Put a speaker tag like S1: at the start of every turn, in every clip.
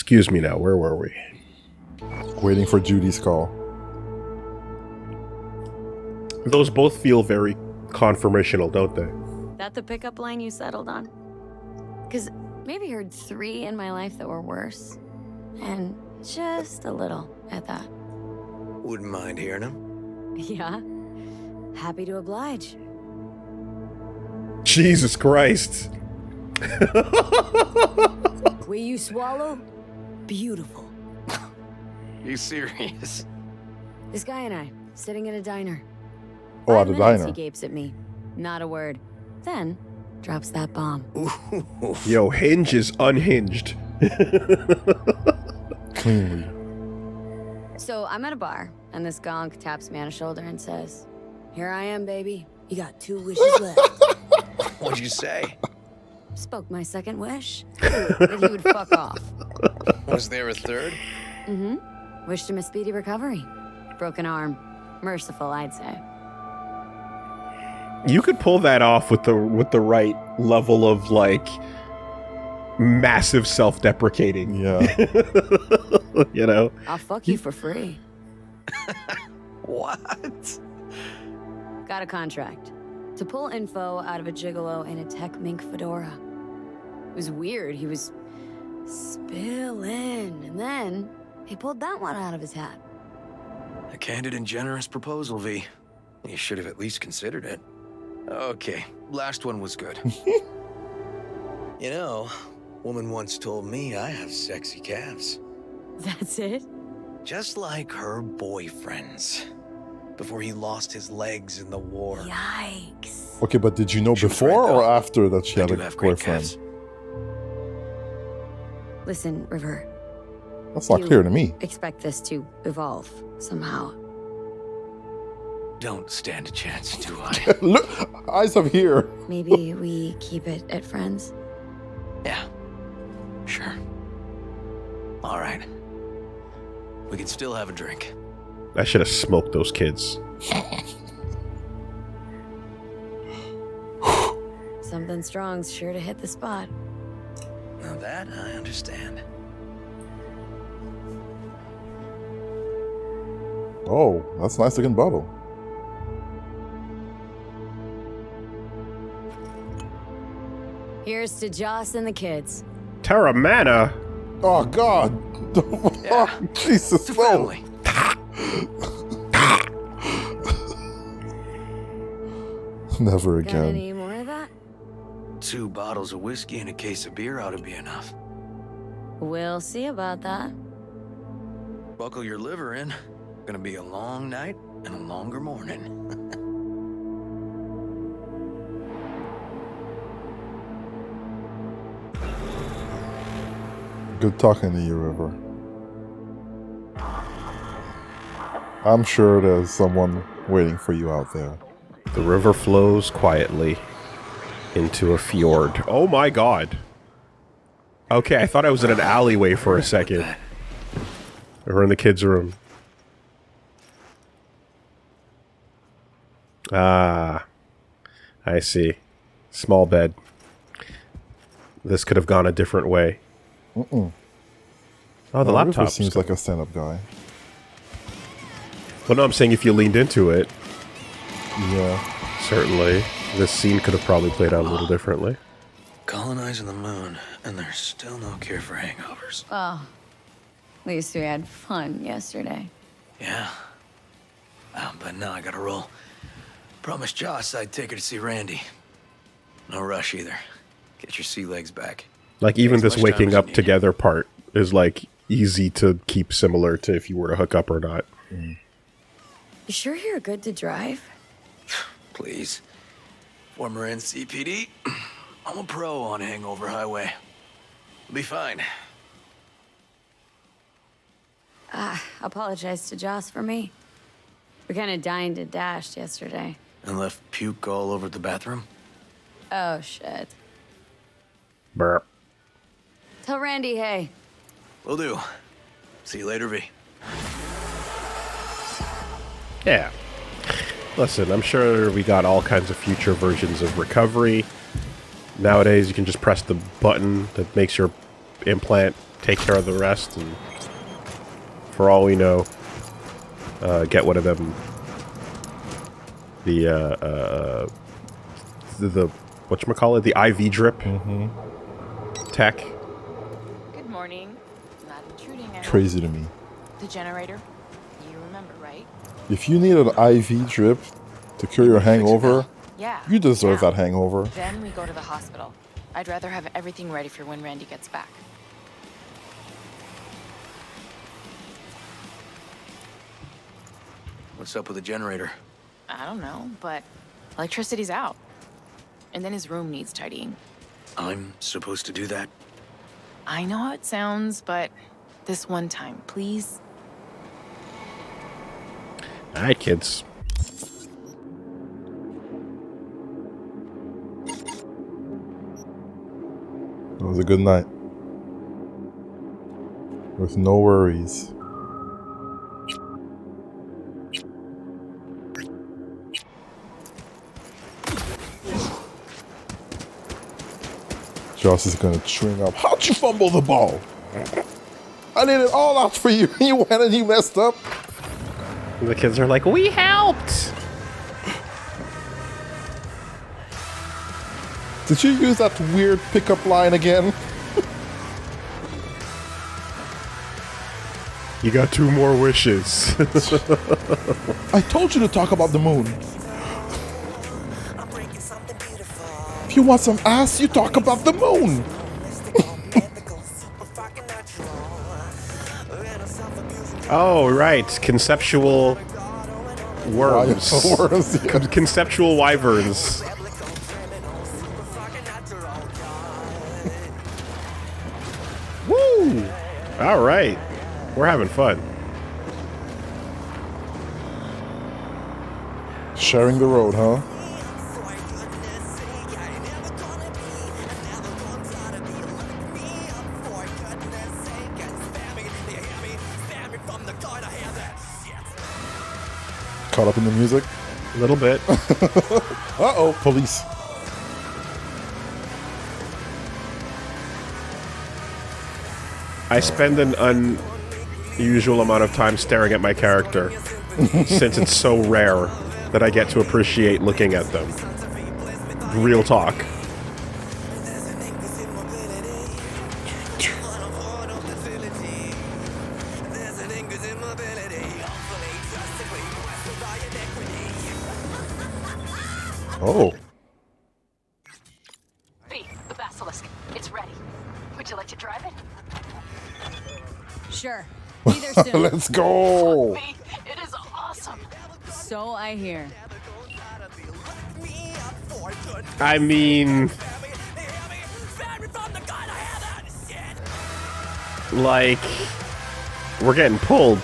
S1: Excuse me now, where were we?
S2: Waiting for Judy's call.
S1: Those both feel very confirmational, don't they?
S3: That the pickup line you settled on? Because maybe heard 3 in my life that were worse. And just a little at that.
S4: Wouldn't mind hearing him.
S3: Yeah. Happy to oblige.
S1: Jesus Christ.
S3: Will you swallow? Beautiful.
S4: You serious?
S3: This guy and I, sitting at a diner.
S2: Oh, at
S3: 5
S2: a
S3: minutes,
S2: diner.
S3: He gapes at me. Not a word. Then, drops that bomb.
S1: Yo, Hinge is unhinged.
S2: Cleanly.
S3: So, I'm at a bar, and this gonk taps me on the shoulder and says, "Here I am, baby. You got 2 wishes left."
S4: What'd you say?
S3: Spoke my second wish. That he would fuck off.
S4: Was there a third?
S3: Mm-hmm. Wished him a speedy recovery. Broken arm. Merciful, I'd say.
S1: You could pull that off with the right level of like massive self-deprecating.
S2: Yeah.
S1: You know?
S3: I'll fuck you for free.
S4: What?
S3: Got a contract to pull info out of a gigolo in a tech mink fedora. It was weird. He was spilling, and then he pulled that one out of his hat.
S4: A candid and generous proposal, V. You should have at least considered it. Okay, last one was good. You know, woman once told me I have sexy calves.
S3: That's it?
S4: Just like her boyfriend's. Before he lost his legs in the war.
S3: Yikes.
S2: Okay, but did you know
S4: She was
S2: before
S4: right,
S2: or
S4: though.
S2: after that she
S4: I
S2: had
S4: do
S2: a
S4: have great
S2: boyfriend?
S4: calves.
S3: Listen, River.
S2: That's not
S3: You
S2: clear to me.
S3: Expect this to evolve somehow.
S4: Don't stand a chance, do I?
S2: Look, eyes up here.
S3: Maybe we keep it at friends?
S4: Yeah, sure. All right. We can still have a drink.
S1: I should have smoked those kids.
S3: Something strong's sure to hit the spot.
S4: Now that I understand.
S2: Oh, that's a nice looking bottle.
S3: Here's to Joss and the kids.
S1: Terramana?
S2: Oh God!
S4: Yeah.
S2: Oh, Jesus,
S4: To
S2: no!
S4: family.
S2: Never
S3: Got
S2: again.
S3: any more of that?
S4: 2 bottles of whiskey and a case of beer ought to be enough.
S3: We'll see about that.
S4: Buckle your liver in. Gonna be a long night and a longer morning.
S2: Good talking to you, River. I'm sure there's someone waiting for you out there.
S1: The river flows quietly into a fjord. Oh my god. Okay, I thought I was in an alleyway for a second. We're in the kids' room. Ah, I see. Small bed. This could have gone a different way.
S2: Mm-mm.
S1: Oh, the
S2: River
S1: laptop
S2: seems like a stand-up guy.
S1: Well, no, I'm saying if you leaned into it,
S2: Yeah.
S1: certainly, this scene could have probably played out a little differently.
S4: Colonizing the moon, and there's still no cure for hangovers.
S3: Well, at least we had fun yesterday.
S4: Yeah. But now I gotta roll. Promised Joss I'd take her to see Randy. No rush either. Get your sea legs back.
S1: Like, even
S4: As
S1: this
S4: much time as
S1: waking
S4: you
S1: up
S4: need.
S1: together part is, like, easy to keep similar to if you were to hook up or not.
S3: You sure you're good to drive?
S4: Please. Former NCPD. I'm a pro on Hangover Highway. Be fine.
S3: Apologize to Joss for me. We kind of dined and dashed yesterday.
S4: And left puke all over the bathroom?
S3: Oh, shit.
S1: Burp.
S3: Tell Randy, hey.
S4: Will do. See you later, V.
S1: Yeah. Listen, I'm sure we got all kinds of future versions of recovery. Nowadays, you can just press the button that makes your implant take care of the rest, and for all we know, get one of them. The whatchamacallit, the IV drip tech.
S5: Good morning. Not intruding. I hope.
S2: Crazy to me.
S5: The generator. You remember, right?
S2: If you need an IV drip to cure your hangover,
S5: Yeah.
S2: you deserve
S5: now.
S2: that hangover.
S5: Then we go to the hospital. I'd rather have everything ready for when Randy gets back.
S4: What's up with the generator?
S5: I don't know, but electricity's out. And then his room needs tidying.
S4: I'm supposed to do that?
S5: I know how it sounds, but this one time, please.
S1: Alright, kids.
S2: It was a good night. With no worries. Joss is gonna string up. How'd you fumble the ball? I did it all out for you. You went and you messed up.
S1: The kids are like, we helped!
S2: Did you use that weird pickup line again?
S1: You got 2 more wishes.
S2: I told you to talk about the moon. If you want some ass, you talk about the moon.
S1: Oh, right. Conceptual worms.
S2: Worms, yeah.
S1: Conceptual wyverns. Woo! All right. We're having fun.
S2: Sharing the road, huh? Caught up in the music?
S1: A little bit.
S2: Uh-oh, police.
S1: I spend an unusual amount of time staring at my character since it's so rare that I get to appreciate looking at them. Real talk.
S2: Oh.
S6: B, the basilisk. It's ready. Would you like to drive it?
S7: Sure. Be there soon.
S2: Let's go.
S6: B, it is awesome.
S7: So I hear.
S1: I mean... like... we're getting pulled.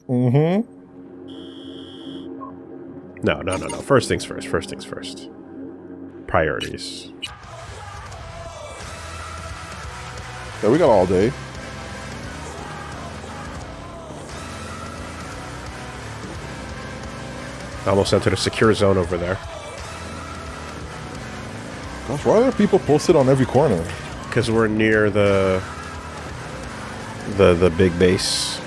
S2: Mm-hmm.
S1: No. First things first. Priorities.
S2: Yeah, we got all day.
S1: Almost entered a secure zone over there.
S2: Gosh, why are there people posted on every corner?
S1: Because we're near the big base.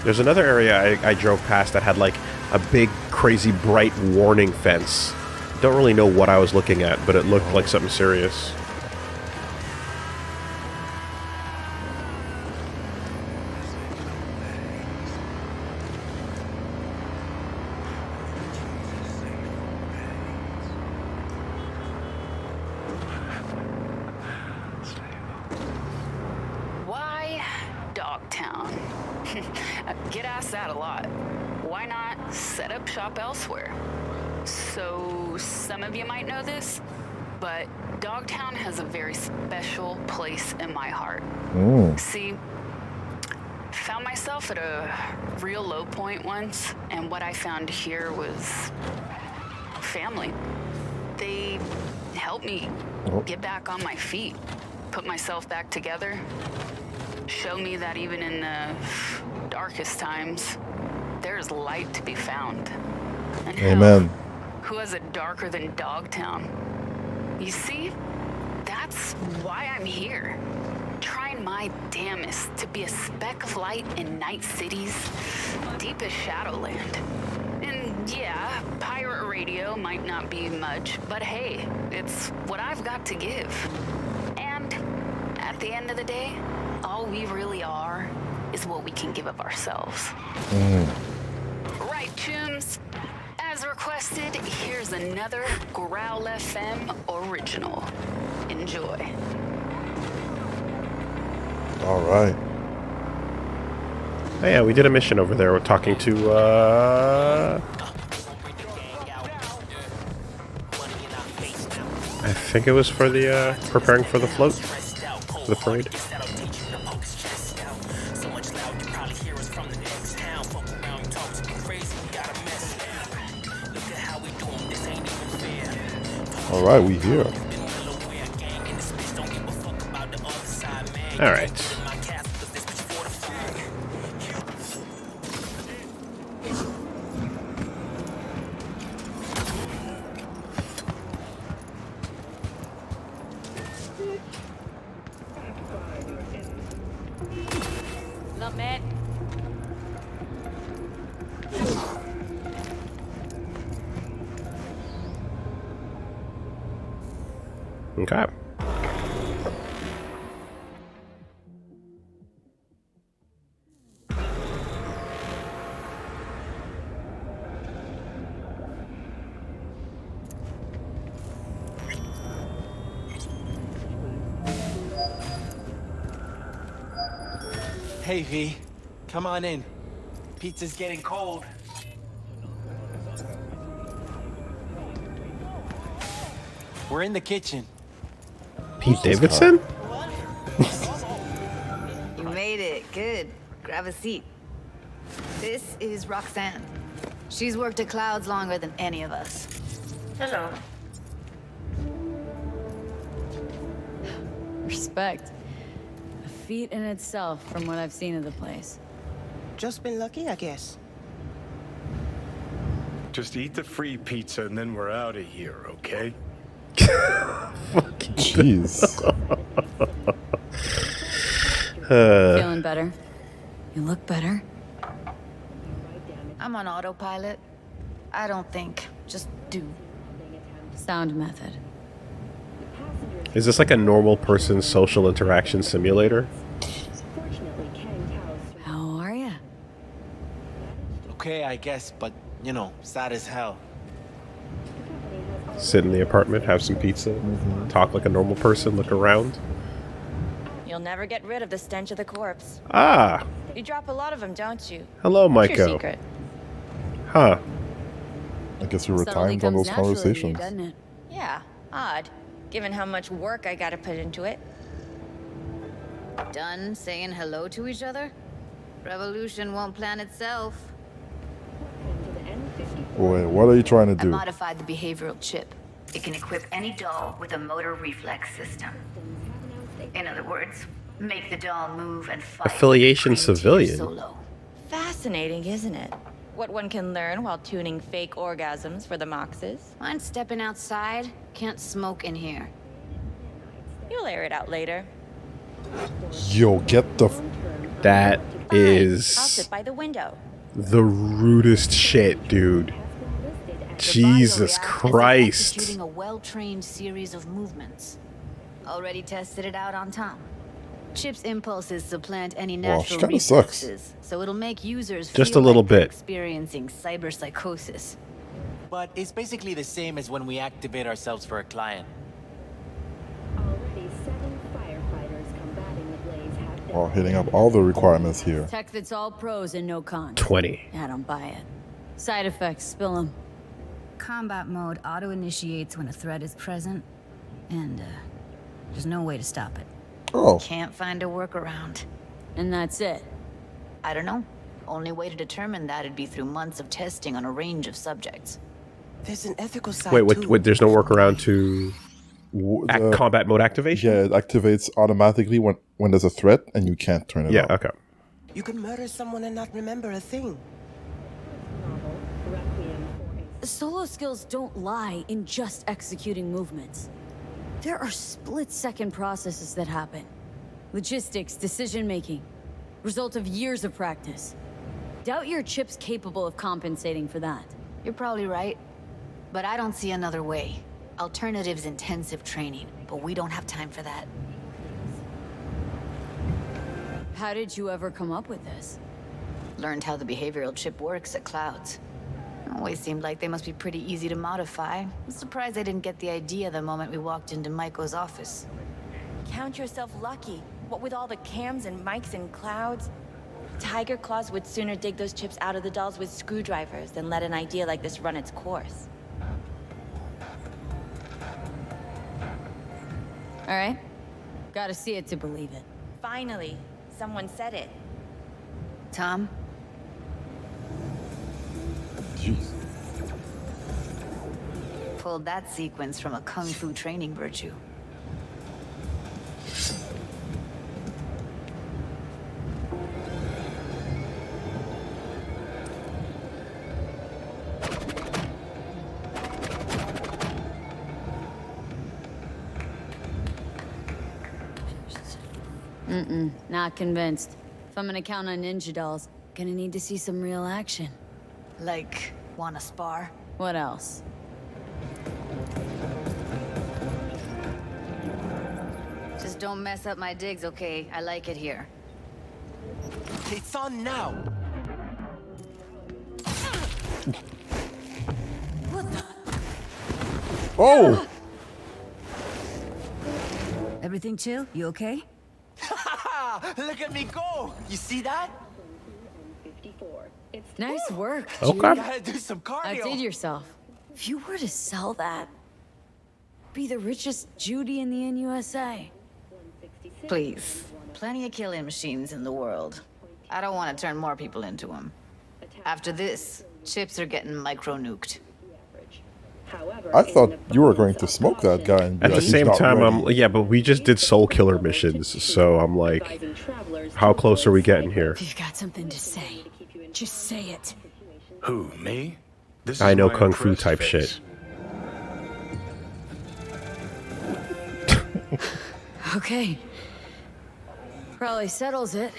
S1: There's another area I drove past that had like a big, crazy, bright warning fence. Don't really know what I was looking at, but it looked like something serious.
S6: Why Dogtown? Get asked that a lot. Why not set up shop elsewhere? So, some of you might know this, but Dogtown has a very special place in my heart. See, found myself at a real low point once, and what I found here was family. They helped me get back on my feet, put myself back together, show me that even in the darkest times, there's light to be found. And hell.
S2: Amen.
S6: Who has it darker than Dogtown? You see, that's why I'm here. Trying my damnest to be a speck of light in Night City's deepest Shadowland. And yeah, pirate radio might not be much, but hey, it's what I've got to give. And at the end of the day, all we really are is what we can give of ourselves. Right, Chooms? As requested, here's another Growl FM original. Enjoy.
S2: All right.
S1: Oh yeah, we did a mission over there. We're talking to, I think it was for the, preparing for the float. The parade.
S2: All right, we here.
S1: All right.
S7: What's up, man?
S1: Okay.
S8: Hey, V. Come on in. Pizza's getting cold. We're in the kitchen.
S1: Pete Davidson?
S9: You made it. Good. Grab a seat. This is Roxanne. She's worked at Clouds longer than any of us.
S3: Hello.
S7: Respect. A feat in itself from what I've seen of the place.
S10: Just been lucky, I guess.
S11: Just eat the free pizza and then we're out of here, okay?
S2: Jeez.
S7: Feeling better? You look better?
S9: I'm on autopilot. I don't think. Just do.
S7: Sound method.
S1: Is this like a normal person's social interaction simulator?
S7: How are ya?
S8: Okay, I guess, but, you know, sad as hell.
S1: Sit in the apartment, have some pizza, talk like a normal person, look around.
S12: You'll never get rid of the stench of the corpse.
S1: Ah!
S12: You drop a lot of them, don't you?
S1: Hello,
S12: What's your
S1: Maiko.
S12: secret?
S1: Huh.
S2: I guess we were
S7: Subtly
S2: timed on
S7: comes
S2: those
S7: naturally to you,
S2: conversations.
S7: doesn't it?
S12: Yeah, odd. Given how much work I gotta put into it.
S9: Done saying hello to each other? Revolution won't plan itself.
S2: Wait, what are you trying to
S9: I
S2: do?
S9: modified the behavioral chip. It can equip any doll with a motor reflex system. In other words, make the doll move and fight.
S1: Affiliation
S9: primitive
S1: civilian.
S9: Solo.
S12: Fascinating, isn't it? What one can learn while tuning fake orgasms for the Moxes.
S9: Mind stepping outside? Can't smoke in here.
S12: You'll air it out later.
S2: Yo, get the.
S1: That
S12: Fine, I'll
S1: is
S12: sit by the window.
S1: the rudest shit, dude.
S9: The body will
S1: Jesus
S9: react as if
S1: Christ.
S9: executing a well-trained series of movements. Already tested it out on Tom. Chip's impulses supplant any
S2: Well, she
S9: natural
S2: kinda sucks.
S9: reflexes, so it'll make users
S1: Just
S9: feel
S1: a little
S9: like they're
S1: bit.
S9: experiencing cyberpsychosis.
S8: But it's basically the same as when we activate ourselves for a client.
S2: Well, hitting up all the requirements here.
S7: Tech that's all pros and no cons.
S1: 20.
S7: I don't buy it. Side effects, spill them.
S9: Combat mode auto-initiates when a threat is present, and there's no way to stop it.
S2: Oh,
S9: Can't find a workaround.
S7: And that's it.
S9: I don't know. Only way to determine that'd be through months of testing on a range of subjects.
S10: There's an ethical side
S1: Wait,
S10: too.
S1: wait, there's no workaround to combat mode activation?
S2: yeah, it activates automatically when there's a threat and you can't turn it
S1: Yeah,
S2: off.
S1: okay.
S10: You could murder someone and not remember a thing.
S7: Solo skills don't lie in just executing movements. There are split-second processes that happen. Logistics, decision-making, result of years of practice. Doubt your chip's capable of compensating for that.
S9: You're probably right. But I don't see another way. Alternative's intensive training, but we don't have time for that.
S7: How did you ever come up with this?
S9: Learned how the behavioral chip works at Clouds. Always seemed like they must be pretty easy to modify. I'm surprised I didn't get the idea the moment we walked into Maiko's office.
S12: Count yourself lucky. What with all the cams and mics and clouds? Tiger Claws would sooner dig those chips out of the dolls with screwdrivers than let an idea like this run its course.
S7: All right. Gotta see it to believe it.
S12: Finally, someone said it.
S9: Tom?
S2: Jeez.
S9: Pulled that sequence from a kung fu training virtue.
S7: Not convinced. If I'm gonna count on ninja dolls, gonna need to see some real action.
S9: Like, wanna spar?
S7: What else?
S9: Just don't mess up my digs, okay? I like it here.
S8: It's on now.
S2: Oh!
S13: Everything chill? You okay?
S8: Look at me go! You see that?
S7: Nice work.
S1: Okay.
S7: Judy.
S8: Gotta do some cardio.
S7: Outdid yourself. If you were to sell that, be the richest Judy in the NUSA.
S9: Please. Plenty of killing machines in the world. I don't want to turn more people into them. After this, chips are getting micro-nuked.
S2: I thought you were going to smoke that guy. And be
S1: At
S2: like,
S1: the
S2: "He's
S1: same
S2: not
S1: time,
S2: ready."
S1: yeah, but we just did soul killer missions, so I'm like, how close are we getting here?
S7: If you've got something to say, just say it.
S11: Who, me? This
S1: I
S11: is
S1: know
S11: my
S1: kung fu
S11: impressed
S1: type
S11: face.
S1: shit.
S7: Okay. Probably settles it.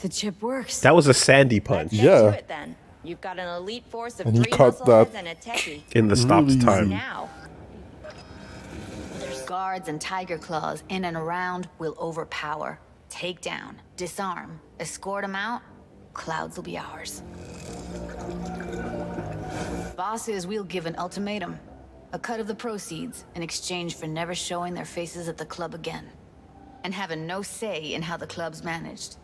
S7: The chip works.
S1: That was a Sandy punch.
S12: Let's get to it then. You've got an elite force of
S2: And he
S12: 3
S2: cut
S12: muscle
S2: that
S12: heads and a techie.
S1: in the stopped
S2: really
S1: time.
S12: Now.
S9: Guards and tiger claws in and around will overpower. Take down, disarm, escort them out. Clouds will be ours. Bosses, we'll give an ultimatum. A cut of the proceeds in exchange for never showing their faces at the club again. And having no say in how the club's managed.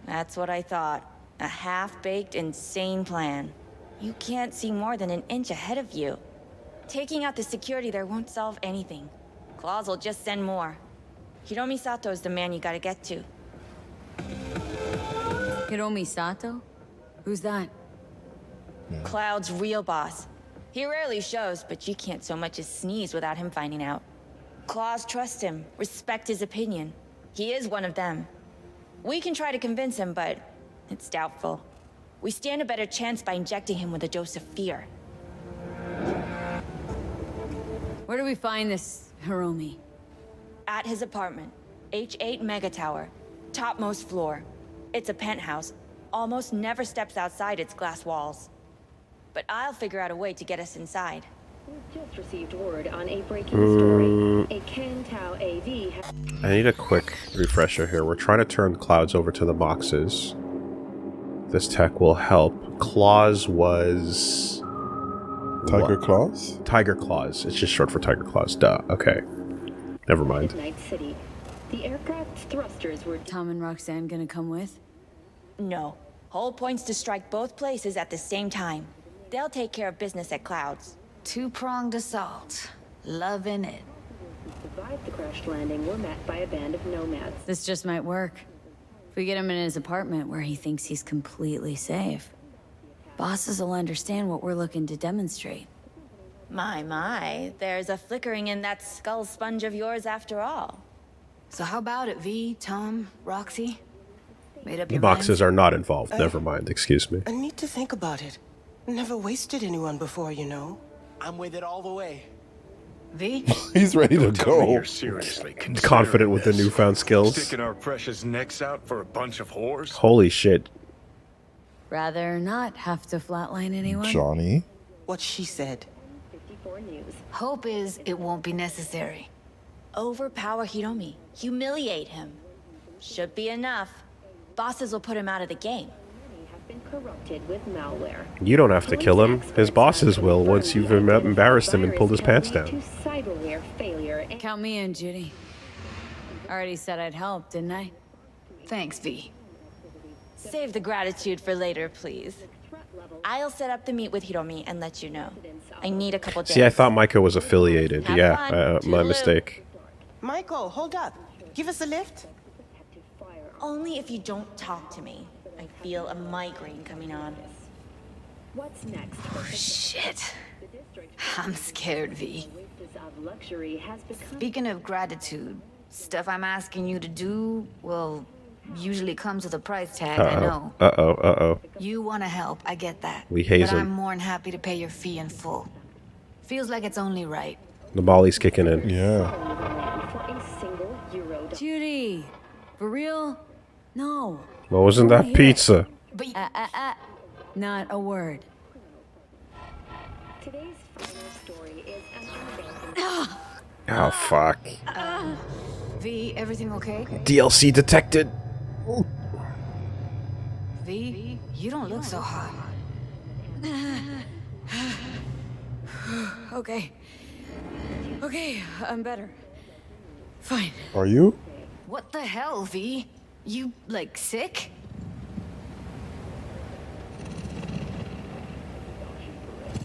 S12: That's what I thought. A half-baked, insane plan. You can't see more than an inch ahead of you. Taking out the security there won't solve anything. Claws will just send more. Hiromi Sato's the man you gotta get to.
S7: Hiromi Sato? Who's that?
S12: Cloud's real boss. He rarely shows, but you can't so much as sneeze without him finding out. Claws trust him, respect his opinion. He is one of them. We can try to convince him, but it's doubtful. We stand a better chance by injecting him with a dose of fear.
S7: Where do we find this Hiromi?
S12: At his apartment, H8 Mega Tower, topmost floor. It's a penthouse. Almost never steps outside its glass walls. But I'll figure out a way to get us inside.
S14: We've just received word on a breaking story. A Ken Tao AV
S1: I need a quick refresher here. We're trying to turn Clouds over to the boxes. This tech will help. Claws was...
S2: Tiger Claws?
S1: Tiger Claws. It's just short for Tiger Claws. Duh. Okay. Never mind.
S14: Night City. The aircraft's thrusters were...
S7: Tom and Roxanne gonna come with?
S12: No. Whole point's to strike both places at the same time. They'll take care of business at Clouds.
S9: Two-pronged assault. Loving it.
S14: Who survived the crash landing were met by a band of nomads.
S7: This just might work. If we get him in his apartment where he thinks he's completely safe, bosses will understand what we're looking to demonstrate.
S12: My, there's a flickering in that skull sponge of yours after all.
S9: So how about it, V, Tom, Roxy? Made up
S1: The
S9: your
S1: boxes
S9: minds?
S1: are not involved. Never mind. Excuse me.
S10: I need to think about it. Never wasted anyone before, you know.
S8: I'm with it all the way.
S9: V?
S2: He's ready to
S11: Tell me
S2: go.
S11: you're seriously
S1: Confident with the newfound skills.
S11: Sticking our precious necks out for a bunch of whores?
S1: Holy shit.
S7: Rather not have to flatline anyone.
S2: Johnny.
S10: What she said.
S9: Hope is it won't be necessary.
S12: Overpower Hiromi. Humiliate him. Should be enough. Bosses will put him out of the game.
S14: Been corrupted with malware.
S1: You don't have to kill him. His bosses will once you've embarrassed him and pulled his pants down.
S14: Cyberware failure.
S7: Count me in, Judy. Already said I'd help, didn't I?
S9: Thanks, V.
S12: Save the gratitude for later, please. I'll set up the meet with Hiromi and let you know. I need a couple days.
S1: See, I thought Micah was affiliated.
S12: Have
S1: Yeah,
S12: fun.
S1: my
S12: Toodaloo.
S1: mistake.
S10: Michael, hold up. Give us a lift.
S12: Only if you don't talk to me. I feel a migraine coming on.
S14: What's next?
S9: Shit. I'm scared, V.
S14: Of luxury has become
S9: Speaking of gratitude, stuff I'm asking you to do, well, usually comes with a price tag, I know.
S1: Uh-oh.
S9: You want to help, I get that.
S1: We haze
S9: But
S1: him.
S9: I'm more than happy to pay your fee in full. Feels like it's only right.
S1: The Molly's kicking in.
S2: Yeah.
S14: for a single euro.
S7: Judy, for real? No.
S1: Well, wasn't that pizza?
S9: But
S7: Not a word.
S14: Today's final story is an
S1: Oh, fuck.
S9: V, everything okay?
S1: DLC detected.
S9: V, you don't look so hot.
S7: Okay. Okay, I'm better. Fine.
S2: Are you?
S9: What the hell, V? You, like, sick?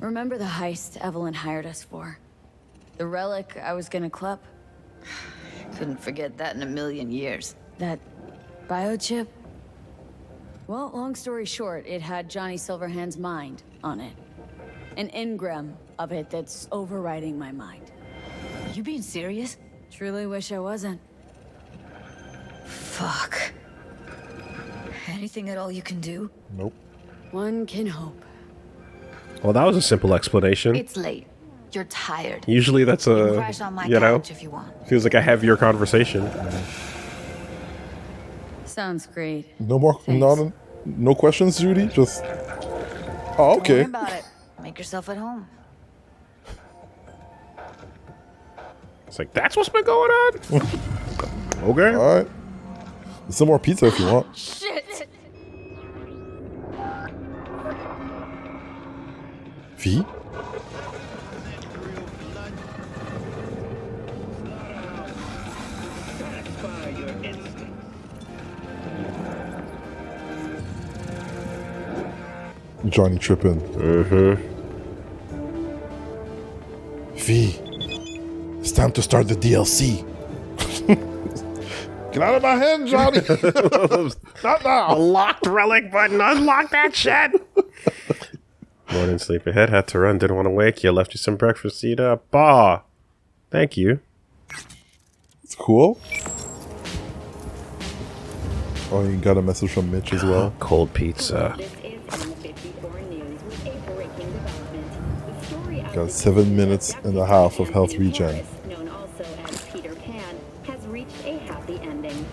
S7: Remember the heist Evelyn hired us for? The relic I was gonna club?
S9: Couldn't forget that in a million years.
S7: That biochip? Well, long story short, it had Johnny Silverhand's mind on it. An engram of it that's overriding my mind.
S9: You being serious?
S7: Truly wish I wasn't.
S9: Fuck. Anything at all you can do?
S2: Nope.
S7: One can hope.
S1: Well, that was a simple explanation.
S9: It's late. You're tired.
S1: Usually that's
S9: You can
S1: a,
S9: crash on my
S1: you know,
S9: couch if you want.
S1: feels like a heavier conversation.
S7: Sounds great.
S2: No more. No questions, Judy. Just. Oh,
S9: Don't
S2: okay.
S9: worry about it. Make yourself at home.
S1: It's like, that's what's been going on? Okay.
S2: All right. There's some more pizza if you want.
S7: Shit!
S2: V? Johnny tripping. V. It's time to start the DLC. Get out of my hand, Johnny! Not now!
S1: Locked relic button, unlock that shit! Morning sleep ahead, had to run, didn't want to wake you, left you some breakfast, eat up. Bah! Thank you.
S2: It's cool. Oh, you got a message from Mitch as well.
S1: Cold pizza.
S14: This is N54 News with a breaking development. The story of
S2: Got 7 minutes and a half of health regen.
S14: known also as Peter Pan, has reached a happy ending.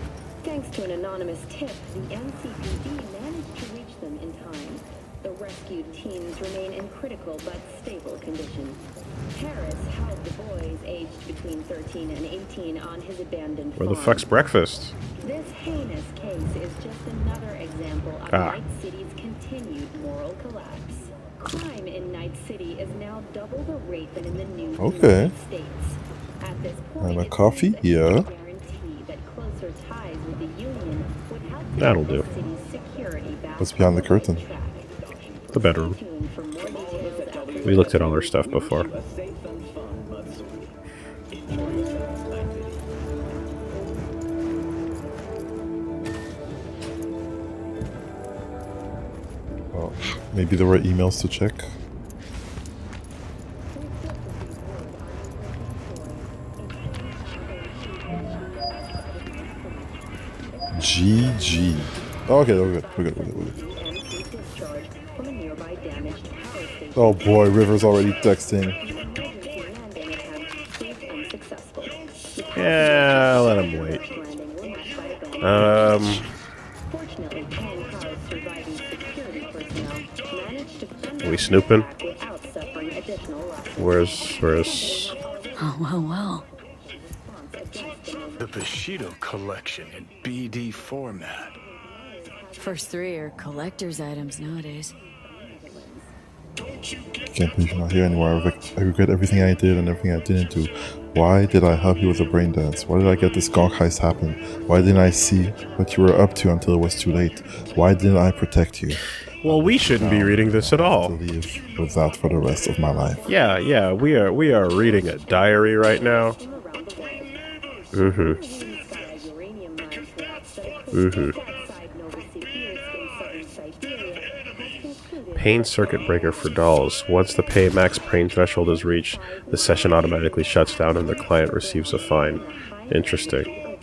S14: Thanks to an anonymous tip, the NCPD managed to reach them in time. The rescued teens remain in critical but stable condition. Harris housed the boys aged between 13 and 18 on his abandoned
S1: Where the
S14: farm.
S1: fuck's breakfast?
S14: This heinous case is just another example of Night City's continued moral collapse. Crime in Night City is now double the rate than in the new
S2: Okay.
S14: United States. At this point,
S2: And a
S14: it
S2: coffee?
S14: seems that
S2: Yeah.
S14: no guarantee that closer ties with the union would help to
S1: That'll
S14: get
S1: do.
S14: the city's security back
S2: What's behind the
S14: on
S2: curtain?
S14: track.
S1: The bedroom.
S14: Stay tuned for more details after
S1: We looked at all our stuff before.
S2: Oh, maybe there were emails to check. GG. Oh, okay, we're good. We're good.
S14: MC discharged from a nearby damaged power
S2: Oh boy, River's already texting.
S1: Yeah, let him wait. Are we snooping? Where's...
S7: Oh, well.
S11: The Bushido collection in BD format.
S7: First three are collector's items nowadays.
S2: Can't believe you're not here anymore. I regret everything I did and everything I didn't do. Why did I help you with the brain dance? Why did I get this gonk heist happen? Why didn't I see what you were up to until it was too late? Why didn't I protect you?
S1: Well, we shouldn't be reading this at all.
S2: To live with that for the rest of my life.
S1: Yeah, we are reading a diary right now. Pain circuit breaker for dolls. Once the pay max pain threshold is reached, the session automatically shuts down and the client receives a fine. Interesting.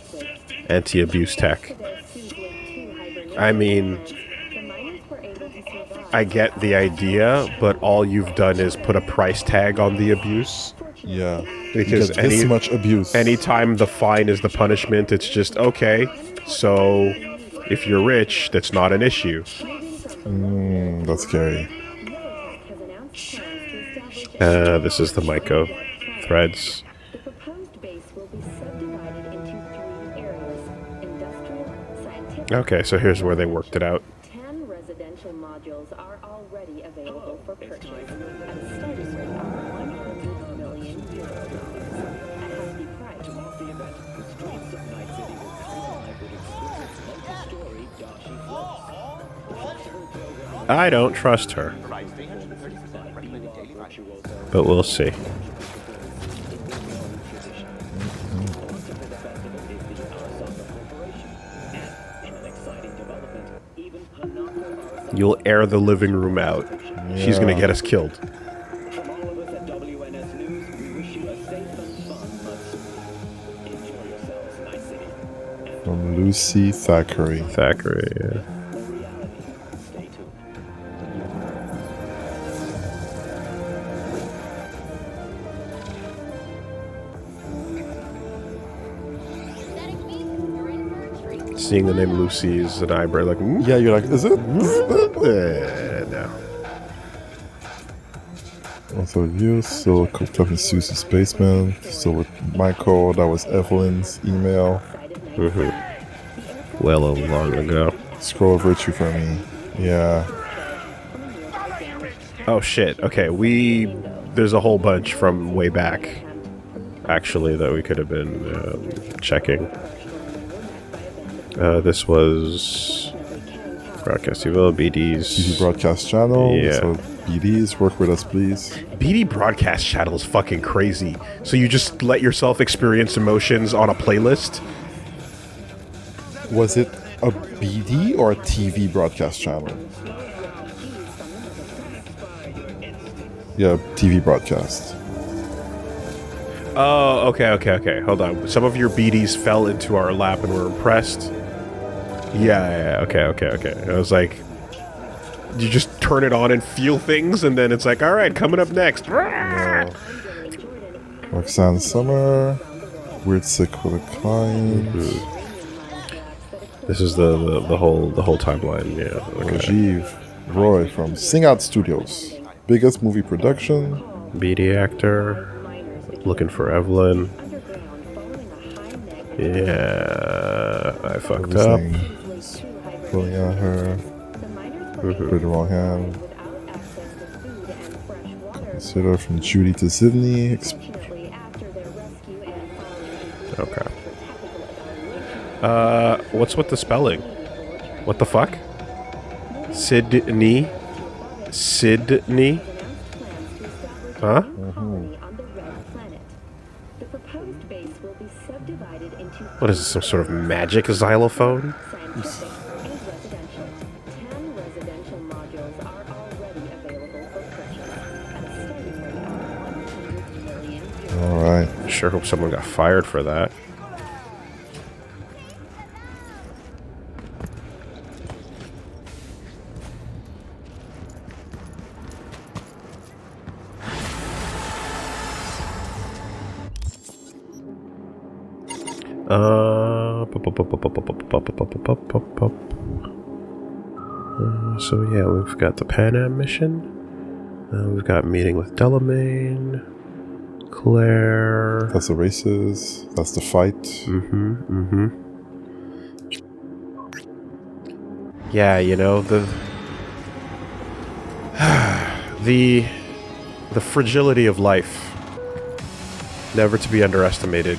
S1: Anti-abuse tech. I mean, I get the idea, but all you've done is put a price tag on the abuse.
S2: Yeah.
S1: Because
S2: this much abuse.
S1: Anytime the fine is the punishment, it's just, okay, so if you're rich, that's not an issue.
S2: That's scary.
S1: This is the Myco threads. Okay, so here's where they worked it out.
S14: 10 residential modules are already available for purchase at a starting rate of 100 million euros. At hefty price.
S1: I don't trust her. But we'll see. You'll air the living room out.
S2: Yeah.
S1: She's gonna get us killed.
S2: From Lucy Thackeray.
S1: Thackeray, yeah. Seeing the name Lucy is an eyebrow, like,
S2: yeah, you're like, is it?
S1: No.
S2: Also, you still cooked up in Susie's basement. Still with Michael. That was Evelyn's email.
S1: Well, a long ago.
S2: Scroll virtue for me. Yeah.
S1: Oh shit. Okay, there's a whole bunch from way back, actually, that we could have been checking. This was Broadcast Evil, BD's
S2: BD Broadcast Channel.
S1: Yeah.
S2: So BD's, work with us, please.
S1: BD Broadcast Channel is fucking crazy. So you just let yourself experience emotions on a playlist?
S2: Was it a BD or a TV broadcast channel? Yeah, TV broadcast.
S1: Oh, okay. Hold on. Some of your BDs fell into our lap and were impressed. Yeah, okay. I was like, you just turn it on and feel things, and then it's like, all right, coming up next.
S2: Yeah. Roxanne Summer. Weird Sick with a Client.
S1: This is the whole timeline, yeah. Okay.
S2: Rajiv Roy from Sing Out Studios. Biggest movie production.
S1: BD actor. Looking for Evelyn. Yeah, I fucked up.
S2: Pulling at her. Put the wrong hand. Consider from Judy to Sydney.
S1: Okay. What's with the spelling? What the fuck? Sydney? Huh? What is this, some sort of magic xylophone?
S2: Alright.
S1: Sure hope someone got fired for that. So yeah, we've got the Pan Am mission. We've got meeting with Delamain, Claire.
S2: That's the races. That's the fight.
S1: Yeah, you know, the fragility of life, never to be underestimated.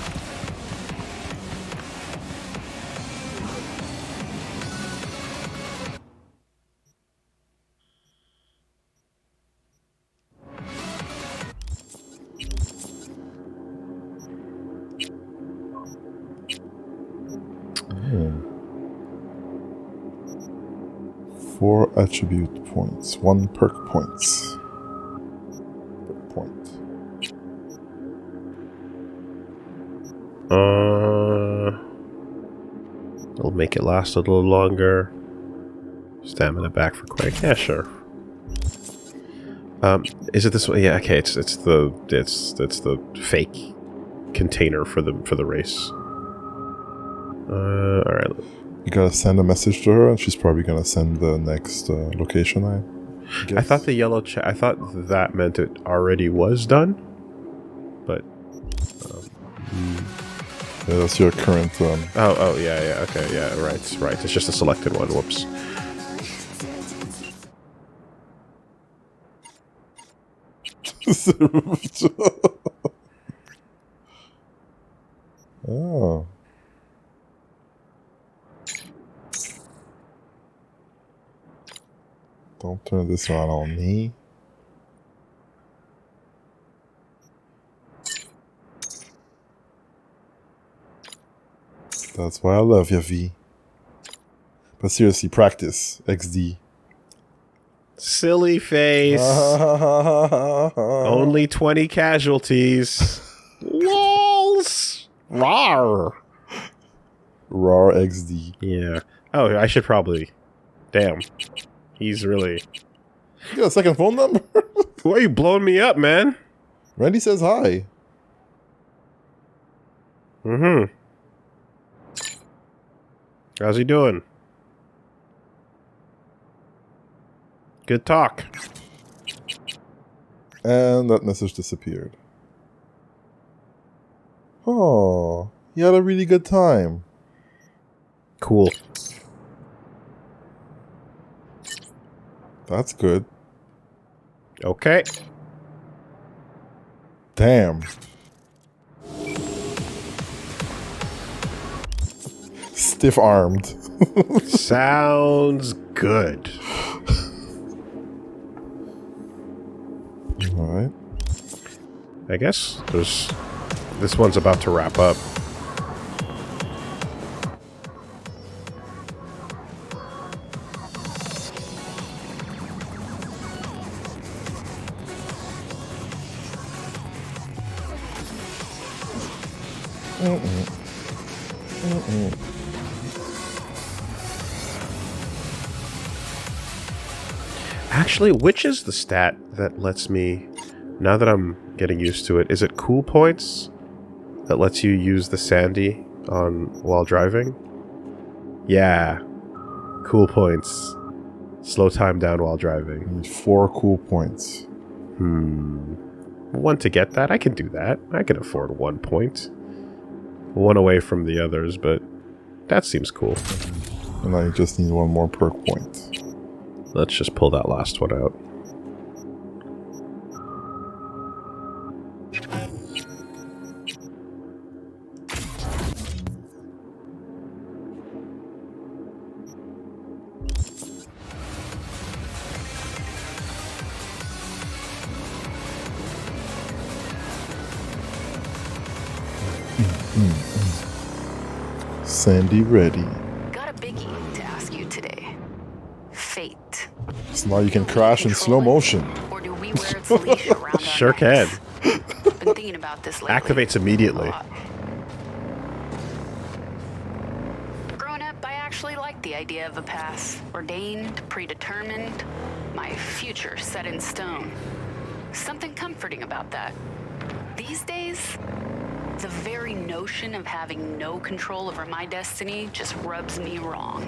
S2: Four attribute points, 1 perk points. Point.
S1: It'll make it last a little longer. Stamina back for quick. Yeah, sure. Is it this one? Yeah, okay. It's the fake container for the race. All right.
S2: You gotta send a message to her, and she's probably gonna send the next location. I
S1: thought the yellow I thought that meant it already was done, but
S2: yeah, that's your current.
S1: Oh yeah, okay, yeah, right. It's just a selected one. Whoops.
S2: Oh. Don't turn this on me. That's why I love you, V. But seriously, practice. XD.
S1: Silly face. Only 20 casualties. Lols. Rawr.
S2: Rawr XD.
S1: Yeah. Oh, I should probably. Damn. He's really...
S2: You got a second phone number?
S1: Why are you blowing me up, man?
S2: Randy says hi.
S1: Mm-hmm. How's he doing? Good talk.
S2: And that message disappeared. Oh, you had a really good time.
S1: Cool.
S2: That's good.
S1: Okay.
S2: Damn. Stiff-armed.
S1: Sounds good.
S2: Alright.
S1: I guess there's... This one's about to wrap up. Actually, which is the stat that lets me, now that I'm getting used to it, is it cool points that lets you use the Sandy while driving? Yeah. Cool points. Slow time down while driving.
S2: You need 4 cool points.
S1: 1 to get that? I can do that. I can afford 1 point. 1 away from the others, but that seems cool.
S2: And now you just need 1 more perk point.
S1: Let's just pull that last one out.
S2: Sandy ready.
S6: Got a biggie to ask you today. Fate.
S2: So now you can crash in slow motion.
S6: Or do we wear its leash around our
S1: Sure can.
S6: Been thinking about this lately.
S1: Activates immediately.
S6: Growing up, I actually liked the idea of a path. Ordained, predetermined, my future set in stone. Something comforting about that. These days, The very notion of having no control over my destiny just rubs me wrong.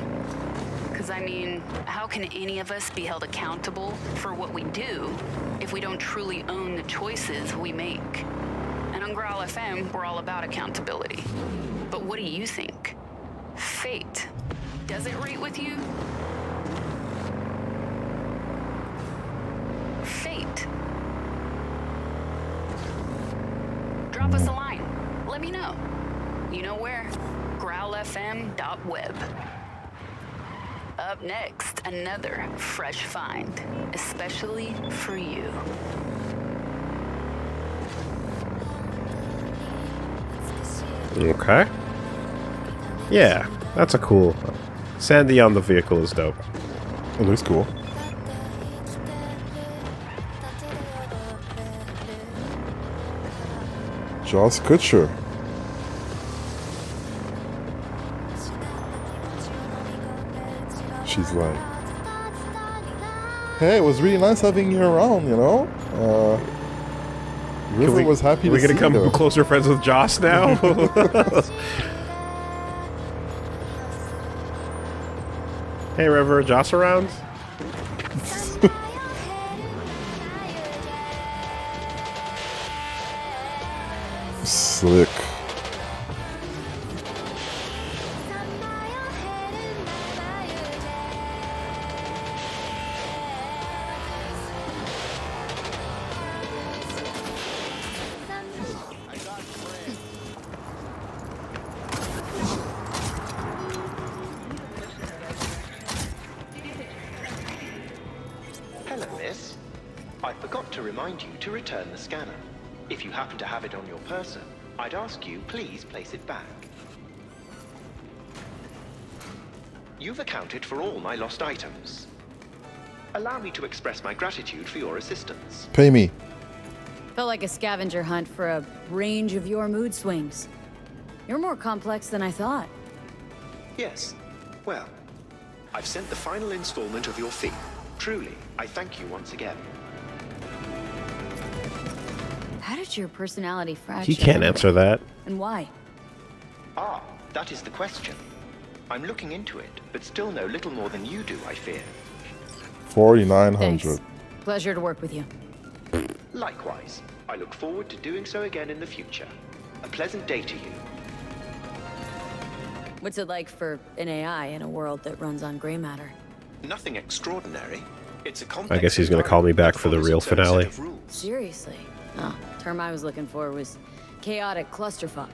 S6: Because, I mean, how can any of us be held accountable for what we do if we don't truly own the choices we make? And on Growl FM, we're all about accountability. But what do you think? Fate, does it rate with you? Fate. Drop us a line. Let me know. You know where? growlfm.web. Up next, another fresh find, especially for you.
S1: Okay. Yeah, that's a cool. Sandy on the vehicle is dope.
S2: It looks cool. Joss Kutcher. She's like, hey, it was really nice having you around, you know? River was happy to see you.
S1: We're gonna become closer friends with Joss now? Hey, River, Joss around?
S2: Slick.
S15: Hello, miss. I forgot to remind you to return the scanner. If you happen to have it on your person, I'd ask you please place it back. You've accounted for all my lost items. Allow me to express my gratitude for your assistance.
S2: Pay me.
S7: Felt like a scavenger hunt for a range of your mood swings. You're more complex than I thought.
S15: Yes. Well, I've sent the final installment of your fee. Truly, I thank you once again.
S7: How did your personality fracture?
S1: He can't answer that.
S7: And why?
S15: Ah, that is the question. I'm looking into it, but still know little more than you do, I fear.
S2: 4,900.
S7: Thanks. Pleasure to work with you.
S15: Likewise. I look forward to doing so again in the future. A pleasant day to you.
S7: What's it like for an AI in a world that runs on gray matter?
S15: Nothing extraordinary. It's a
S1: I
S15: complex
S1: guess he's gonna call me back for the real finale.
S7: Seriously? Oh, term I was looking for was chaotic clusterfuck.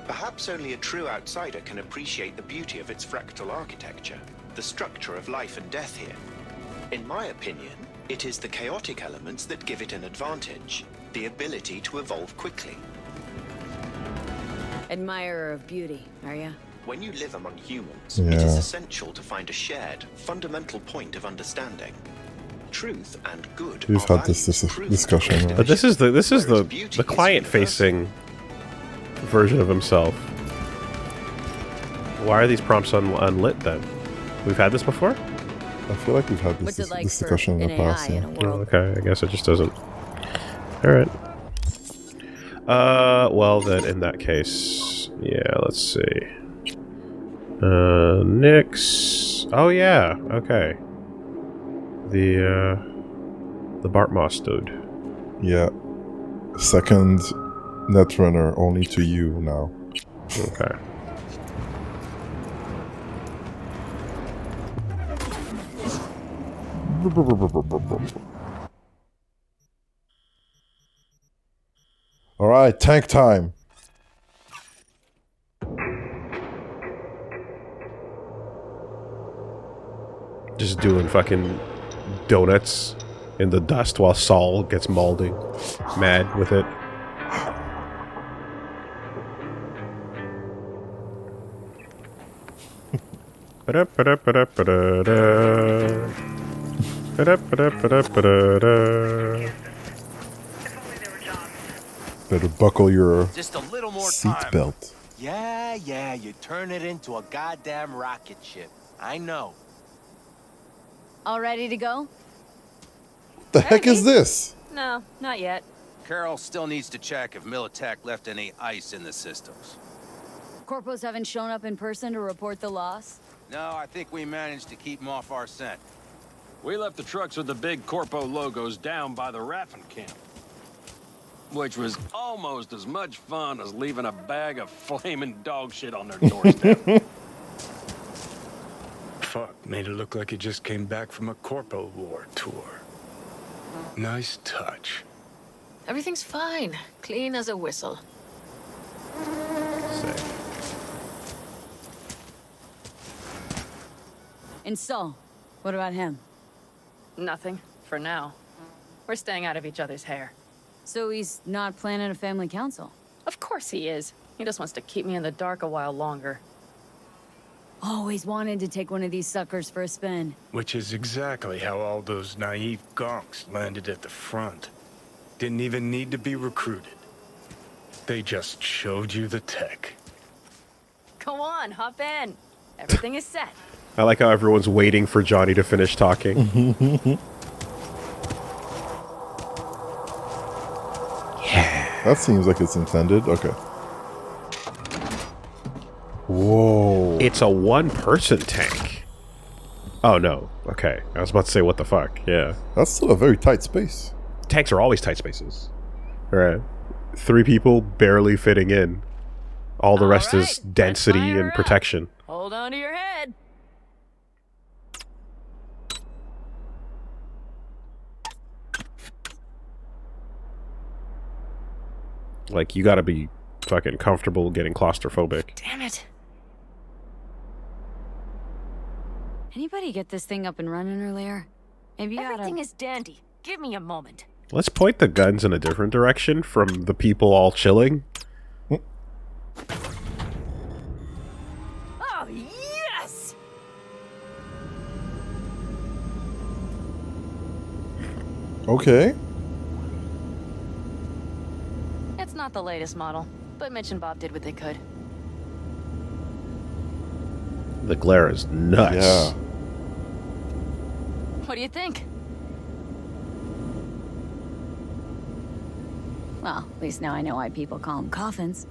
S15: Perhaps only a true outsider can appreciate the beauty of its fractal architecture, the structure of life and death here. In my opinion, it is the chaotic elements that give it an advantage, the ability to evolve quickly.
S7: Admirer of beauty, are ya?
S15: When you live among humans, it is essential to find a shared, fundamental point of understanding. Truth and good.
S2: We've had this discussion. Right?
S1: But this is the client-facing version of himself. Why are these prompts unlit then? We've had this before?
S2: I feel like we've had this discussion in the past. Yeah.
S1: Oh, okay, I guess it just doesn't. Alright. Well then, in that case, yeah, let's see. Nyx. Oh yeah, okay. The Bartmoss dude.
S2: Yeah. Second Netrunner, only to you now.
S1: Okay.
S2: Alright, tank time.
S1: Just doing fucking donuts in the dust while Saul gets mauled mad with it.
S2: Better buckle your
S8: Just a little more
S2: seatbelt.
S8: Yeah, you turn it into a goddamn rocket ship. I know.
S7: All ready to go?
S2: The heck is this?
S12: No, not yet.
S16: Carol still needs to check if Militech left any ice in the systems.
S7: Corpos haven't shown up in person to report the loss?
S16: No, I think we managed to keep them off our scent.
S11: We left the trucks with the big Corpo logos down by the Raffin camp. Which was almost as much fun as leaving a bag of flaming dog shit on their doorstep. Fuck, made it look like he just came back from a Corpo War tour. Nice touch.
S17: Everything's fine. Clean as a whistle.
S7: And Saul, what about him?
S17: Nothing, for now. We're staying out of each other's hair.
S7: So he's not planning a family council?
S17: Of course he is. He just wants to keep me in the dark a while longer.
S7: Always wanted to take one of these suckers for a spin.
S11: Which is exactly how all those naive gonks landed at the front. Didn't even need to be recruited. They just showed you the tech.
S17: Go on, hop in. Everything is set.
S1: I like how everyone's waiting for Johnny to finish talking.
S2: That seems like it's intended. Okay. Whoa.
S1: It's a one-person tank. Oh, no. Okay. I was about to say, what the fuck? Yeah.
S2: That's still a very tight space.
S1: Tanks are always tight spaces. All right. 3 people barely fitting in. All the rest is density and protection.
S17: Hold on to your head.
S1: Like, you gotta be fucking comfortable getting claustrophobic.
S17: Damn it.
S7: Anybody get this thing up and running earlier? Maybe you
S17: Everything is dandy. Give me a moment.
S1: Let's point the guns in a different direction from the people all chilling.
S17: Oh, yes!
S2: Okay.
S17: It's not the latest model, but Mitch and Bob did what they could.
S1: The glare is nuts.
S2: Yeah.
S17: What do you think?
S7: Well, at least now I know why people call them coffins.